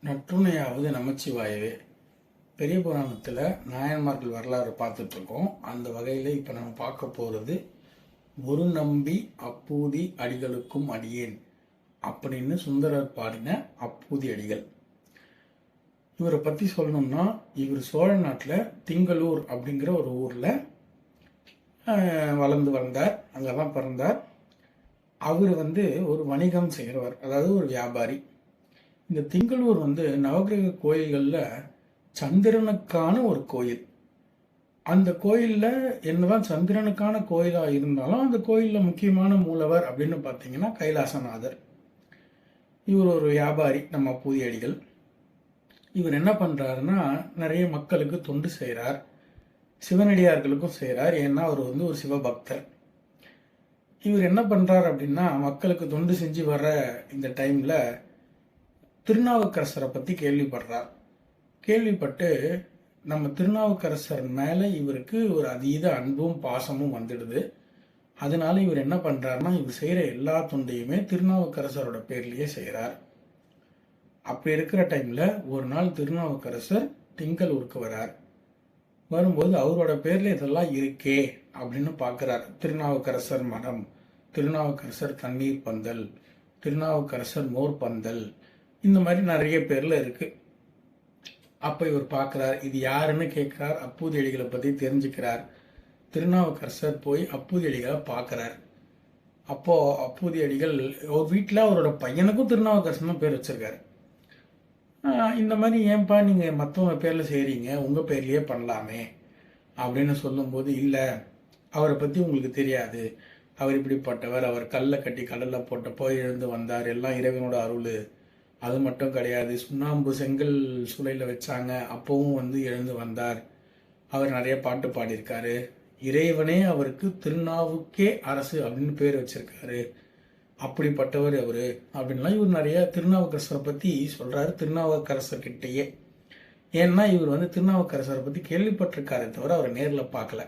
நற்றுணையாவது நமச்சிவாயவே. பெரிய புராணத்தில் நாயன்மார்கள் வரலாறு பார்த்துட்ருக்கோம். அந்த வகையில் இப்போ நம்ம பார்க்க போகிறது ஒரு நம்பி அப்பூதி அடிகளுக்கும் அடியேன் அப்படின்னு சுந்தரர் பாடின அப்பூதி அடிகள். இவரை பற்றி சொல்லணும்னா, இவர் சோழ நாட்டில் திங்களூர் அப்படிங்கிற ஒரு ஊரில் வளர்ந்து வந்தார். அங்கே தான் பிறந்தார். அவர் ஒரு வணிகம் செய்கிறவர், அதாவது ஒரு வியாபாரி. இந்த திங்களூர் நவகிரக கோயில்களில் சந்திரனுக்கான ஒரு கோயில். அந்த கோயிலில் என்னதான் சந்திரனுக்கான கோயிலாக இருந்தாலும் அந்த கோயிலில் முக்கியமான மூலவர் அப்படின்னு பார்த்தீங்கன்னா கைலாசநாதர். இவர் ஒரு வியாபாரி, நம்ம பூதியடிகள். இவர் என்ன பண்ணுறாருன்னா, நிறைய மக்களுக்கு தொண்டு செய்கிறார், சிவனடியார்களுக்கும் செய்கிறார். ஏன்னா அவர் ஒரு சிவபக்தர். இவர் என்ன பண்ணுறார் அப்படின்னா, மக்களுக்கு தொண்டு செஞ்சு வர்ற இந்த டைமில் திருநாவுக்கரசரை பற்றி கேள்விப்படுறார். கேள்விப்பட்டு நம்ம திருநாவுக்கரசர் மேலே இவருக்கு ஒரு அதீத அன்பும் பாசமும் வந்துடுது. அதனால இவர் என்ன பண்ணுறாருன்னா, இவர் செய்கிற எல்லா தொண்டையுமே திருநாவுக்கரசரோட பேர்லேயே செய்கிறார். அப்போ இருக்கிற டைமில் ஒரு நாள் திருநாவுக்கரசர் திங்களூருக்கு வரார். வரும்போது அவரோட பேரில் இதெல்லாம் இருக்கே அப்படின்னு பார்க்குறார். திருநாவுக்கரசர் மடம், திருநாவுக்கரசர் தண்ணீர் பந்தல், திருநாவுக்கரசர் மோர் பந்தல், இந்த மாதிரி நிறைய பேர்ல இருக்கு. அப்போ இவர் பார்க்குறார், இது யாருன்னு கேட்குறார். அப்பூதி அடிகளை பற்றி தெரிஞ்சுக்கிறார். திருநாவுக்கரசர் போய் அப்பூதி அடிகளை பார்க்குறார். அப்போ அப்பூதி அடிகள் ஒரு வீட்டில் அவரோட பையனுக்கும் திருநாவுக்கரசன் தான் பேர் வச்சிருக்காரு. இந்த மாதிரி ஏன்பா நீங்கள் மற்றவங்க பேரில் செய்கிறீங்க, உங்கள் பேர்லேயே பண்ணலாமே அப்படின்னு சொல்லும்போது, இல்லை அவரை பற்றி உங்களுக்கு தெரியாது, அவர் இப்படிப்பட்டவர், அவர் கல்லை கட்டி கடலில் போட்டப்போ எழுந்து வந்தார், எல்லாம் இறைவனோட அருள். அது மட்டும் கிடையாது, சுண்ணாம்பு செங்கல் சூளையில் வச்சாங்க, அப்பவும் எழுந்து வந்தார். அவர் நிறைய பாட்டு பாடியிருக்காரு. இறைவனே அவருக்கு திருநாவுக்கே அரசு அப்படின்னு பேர் வச்சிருக்காரு. அப்படிப்பட்டவர் அவரு அப்படின்லாம் இவர் நிறைய திருநாவுக்கரசரை பற்றி சொல்றாரு, திருநாவுக்கரசர்கிட்டயே. ஏன்னா இவர் திருநாவுக்கரசரை பற்றி கேள்விப்பட்டிருக்காரே தவிர அவரை நேரில் பார்க்கல.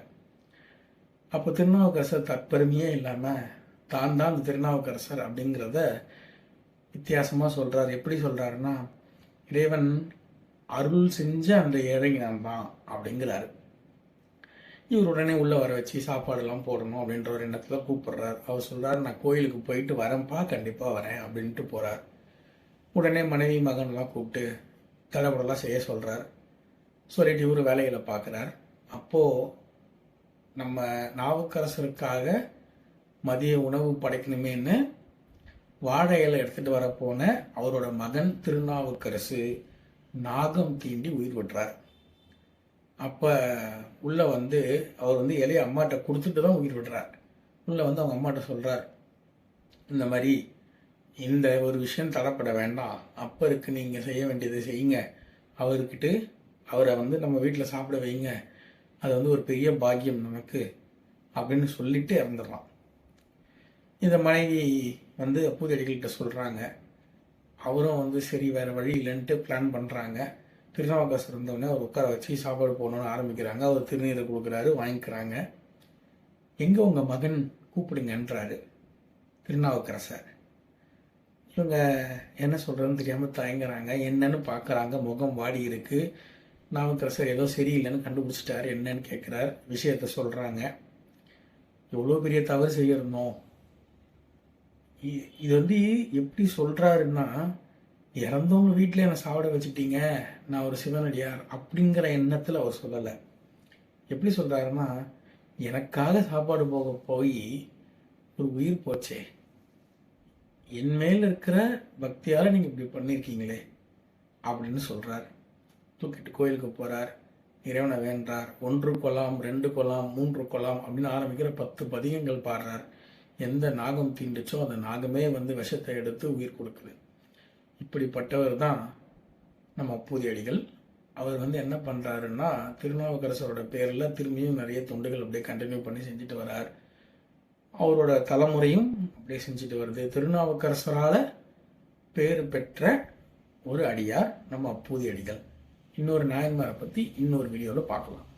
அப்போ திருநாவுக்கரசர் தற்பெருமையே இல்லாமல் தான் தான் அந்த திருநாவுக்கரசர் அப்படிங்கிறத வித்தியாசமாக சொல்கிறார். எப்படி சொல்கிறாருன்னா, இறைவன் அருள் செஞ்ச அந்த இறைவன் தான் அப்படிங்கிறாரு. இவர் உடனே உள்ளே வர வச்சு சாப்பாடெல்லாம் போடணும் அப்படின்ற ஒரு எண்ணத்தில் கூப்பிடுறார். அவர் சொல்கிறார், நான் கோயிலுக்கு போயிட்டு வரேன்ப்பா, கண்டிப்பாக வரேன் அப்படின்ட்டு போகிறார். உடனே மனைவி மகன்லாம் கூப்பிட்டு தடபடலாம் செய்ய சொல்கிறார். சொல்லிட்டு இவர் வேலைகளை பார்க்குறார். அப்போது நம்ம நாவுக்கரசருக்காக மதிய உணவு படைக்கணுமேன்னு வாழை இலை எடுத்துட்டு வரப்போன அவரோட மகன் திருநாவுக்கரசு நாகம் தீண்டி உயிர் விட்டுறார். அப்போ உள்ள அவர் இலையை அம்மாட்ட கொடுத்துட்டு தான் உயிர் விடுறார். உள்ள அவங்க அம்மாட்ட சொல்றார், இந்த மாதிரி இந்த ஒரு விஷயம் தடப்பட வேண்டாம், அப்பருக்கு நீங்க செய்ய வேண்டியதை செய்யுங்க, அவர்கிட்ட அவரை நம்ம வீட்டில் சாப்பிட வைங்க, அது ஒரு பெரிய பாக்கியம் நமக்கு அப்படின்னு சொல்லிட்டு இறந்துடுறான். இந்த மனைவி அப்பூதி அடிகள்கிட்ட சொல்கிறாங்க. அவரும் சரி வேறு வழி இல்லைன்ட்டு பிளான் பண்ணுறாங்க. திருநாவுக்கரசர் இருந்தவொடனே அவர் உட்கார வச்சு சாப்பாடு போகணுன்னு ஆரம்பிக்கிறாங்க. அவர் திருநீரை கொடுக்குறாரு, வாங்கிக்கிறாங்க. எங்கே உங்கள் மகன் கூப்பிடுங்கன்றாரு திருநாவுக்கரசர். இவங்க என்ன சொல்கிறதுன்னு தெரியாமல் தயங்குறாங்க. என்னன்னு பார்க்குறாங்க, முகம் வாடி இருக்கு. நாவுக்கரசர் ஏதோ சரியில்லைன்னு கண்டுபிடிச்சிட்டாரு. என்னன்னு கேட்குறார், விஷயத்த சொல்கிறாங்க. எவ்வளோ பெரிய தவறு செய்யணும். இது எப்படி சொல்கிறாருன்னா, இறந்தவங்க வீட்டில் என்னை சாப்பிட வச்சுட்டீங்க, நான் ஒரு சிவனடியார் அப்படிங்கிற எண்ணத்தில் அவர் சொல்லலை. எப்படி சொல்கிறாருன்னா, எனக்காக சாப்பாடு போக போய் ஒரு உயிர் போச்சே, என் மேல் இருக்கிற பக்தியால் நீங்கள் இப்படி பண்ணியிருக்கீங்களே அப்படின்னு சொல்கிறார். தூக்கிட்டு கோயிலுக்கு போகிறார், இறைவனை வேண்டார். 1 கொலாம் 2 கொலாம் 3 கொலாம் அப்படின்னு ஆரம்பிக்கிற 10 பதிகங்கள் பாடுறார். எந்த நாகம் தீண்டுச்சோ அந்த நாகமே விஷத்தை எடுத்து உயிர் கொடுக்குது. இப்படிப்பட்டவர் தான் நம்ம அப்பூதி அடிகள். அவர் என்ன பண்ணுறாருன்னா, திருநாவுக்கரசரோட பேரில் திரும்பியும் நிறைய தொண்டுகள் அப்படியே கண்டினியூ பண்ணி செஞ்சுட்டு வர்றார். அவரோட தலைமுறையும் அப்படியே செஞ்சுட்டு வருது. திருநாவுக்கரசரால் பேர் பெற்ற ஒரு அடியார் நம்ம அப்பூதி அடிகள். இன்னொரு நாயன்மாரை பற்றி இன்னொரு வீடியோவில் பார்க்கலாம்.